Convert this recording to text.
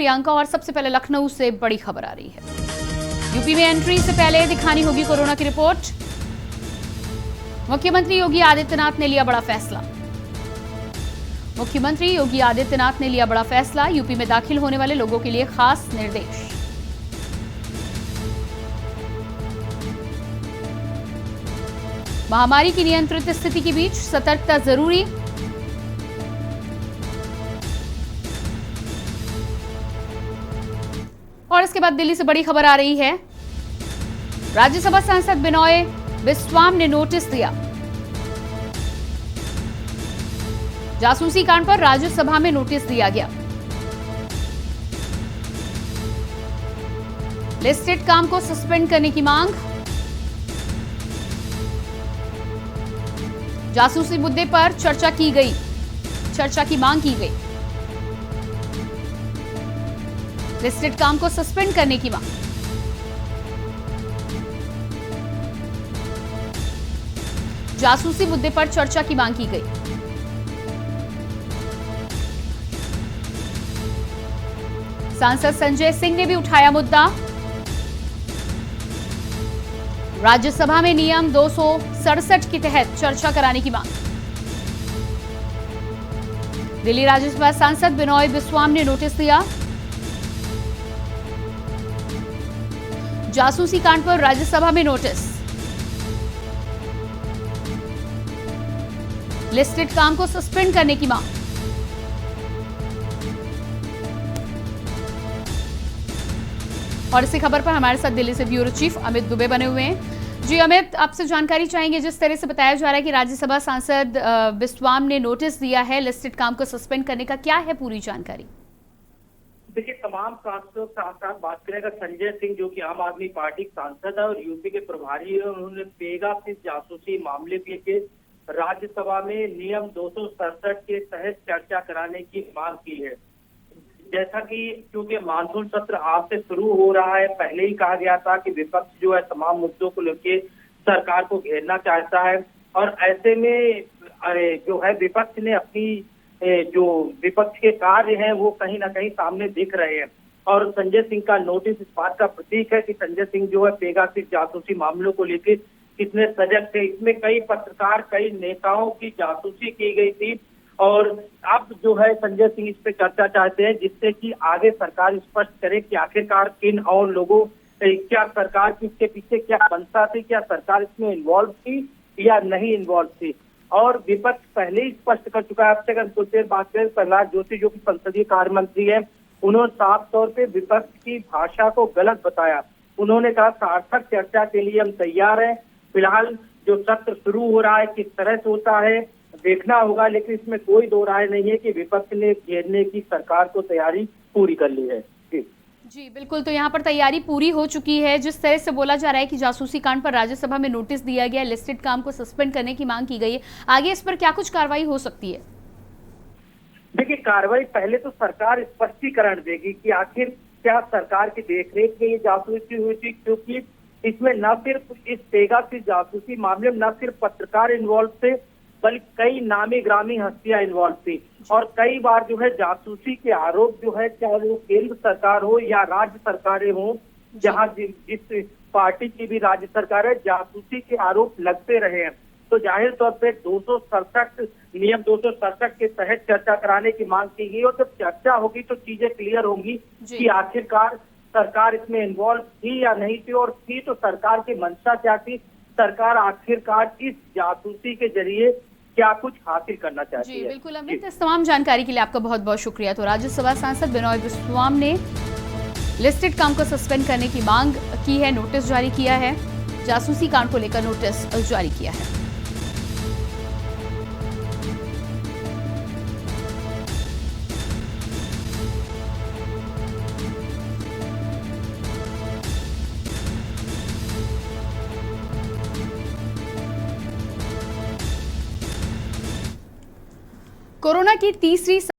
प्रियंका और सबसे पहले लखनऊ से बड़ी खबर आ रही है। यूपी में एंट्री से पहले दिखानी होगी कोरोना की रिपोर्ट। मुख्यमंत्री योगी आदित्यनाथ ने लिया बड़ा फैसला। मुख्यमंत्री योगी आदित्यनाथ ने लिया बड़ा फैसला। यूपी में दाखिल होने वाले लोगों के लिए खास निर्देश। महामारी की नियंत्रित स्थिति के बीच सतर्कता जरूरी। और इसके बाद दिल्ली से बड़ी खबर आ रही है। राज्यसभा सांसद बिनोय बिस्वाम ने नोटिस दिया। जासूसी कांड पर राज्यसभा में नोटिस दिया गया। लिस्टेड काम को सस्पेंड करने की मांग। जासूसी मुद्दे पर चर्चा की मांग की गई। लिस्टेड काम को सस्पेंड करने की मांग। जासूसी मुद्दे पर चर्चा की मांग की गई। सांसद संजय सिंह ने भी उठाया मुद्दा। राज्यसभा में नियम 267 के तहत चर्चा कराने की मांग। दिल्ली राज्यसभा सांसद बिनोय बिस्वाम ने नोटिस दिया। जासूसी कांड पर राज्यसभा में नोटिस। लिस्टेड काम को सस्पेंड करने की मांग। और इसी खबर पर हमारे साथ दिल्ली से ब्यूरो चीफ अमित दुबे बने हुए हैं। जी अमित, आपसे जानकारी चाहेंगे। जिस तरह से बताया जा रहा है कि राज्यसभा सांसद बिस्वाम ने नोटिस दिया है लिस्टेड काम को सस्पेंड करने का, क्या है पूरी जानकारी? देखिए, तमाम सांसदों के साथ साथ बात करेगा संजय सिंह, जो कि आम आदमी पार्टी के सांसद है और यूपी के प्रभारी है। उन्होंने पेगासिस जासूसी मामले के राज्यसभा में नियम 267 के तहत चर्चा कराने की मांग की है। जैसा कि क्योंकि मानसून सत्र आज से शुरू हो रहा है, पहले ही कहा गया था कि विपक्ष जो है तमाम मुद्दों को लेकर सरकार को घेरना चाहता है और ऐसे में जो है विपक्ष ने अपनी जो विपक्ष के कार्य हैं वो कहीं ना कहीं सामने दिख रहे हैं। और संजय सिंह का नोटिस इस बात का प्रतीक है कि संजय सिंह जो है पेगासिस जासूसी मामलों को लेकर कितने सजग थे। इसमें कई पत्रकार, कई नेताओं की जासूसी की गई थी और अब जो है संजय सिंह इस पे चर्चा चाहते हैं, जिससे कि आगे सरकार स्पष्ट करे कि आखिरकार किन और लोगों, क्या सरकार की इसके पीछे क्या मंशा थी, क्या सरकार इसमें इन्वॉल्व थी या नहीं इन्वॉल्व थी। और विपक्ष पहले ही स्पष्ट कर चुका है। आपसे अगर कुछ देर बात करें, प्रहलाद जोशी जो कि संसदीय कार्य मंत्री है, उन्होंने साफ तौर पे विपक्ष की भाषा को गलत बताया। उन्होंने कहा सार्थक चर्चा के लिए हम तैयार हैं। फिलहाल जो सत्र शुरू हो रहा है किस तरह से होता है देखना होगा, लेकिन इसमें कोई दो राय नहीं है कि विपक्ष ने घेरने की सरकार को तैयारी पूरी कर ली है। जी बिल्कुल, तो यहाँ पर तैयारी पूरी हो चुकी है। जिस तरह से बोला जा रहा है कि जासूसी कांड पर राज्यसभा में नोटिस दिया गया, लिस्टेड काम को सस्पेंड करने की मांग की गई है, आगे इस पर क्या कुछ कार्रवाई हो सकती है? देखिए, कार्रवाई पहले तो सरकार स्पष्टीकरण देगी कि आखिर क्या सरकार की देखरेख में ये जासूसी हुई थी, क्योंकि इसमें न सिर्फ इस पेगासिस जासूसी मामले में न सिर्फ पत्रकार इन्वॉल्व थे बल्कि कई नामी ग्रामी हस्तियां इन्वॉल्व थी। और कई बार जो है जासूसी के आरोप जो है, चाहे वो केंद्र सरकार हो या राज्य सरकारें हो, जहां जिस पार्टी की भी राज्य सरकार है, जासूसी के आरोप लगते रहे हैं। तो जाहिर तौर पे नियम 267 के तहत चर्चा कराने की मांग की गई और जब चर्चा होगी तो चीजें क्लियर होंगी कि आखिरकार सरकार इसमें इन्वॉल्व थी या नहीं थी, और थी तो सरकार की मंशा क्या थी, सरकार आखिरकार इस जासूसी के जरिए क्या कुछ हासिल करना चाहती है। जी बिल्कुल अमित, इस तमाम जानकारी के लिए आपका बहुत बहुत शुक्रिया। तो राज्यसभा सांसद बिनोय बिस्वाम ने लिस्टेड काम को सस्पेंड करने की मांग की है, नोटिस जारी किया है, जासूसी कांड को लेकर नोटिस जारी किया है। कोरोना की तीसरी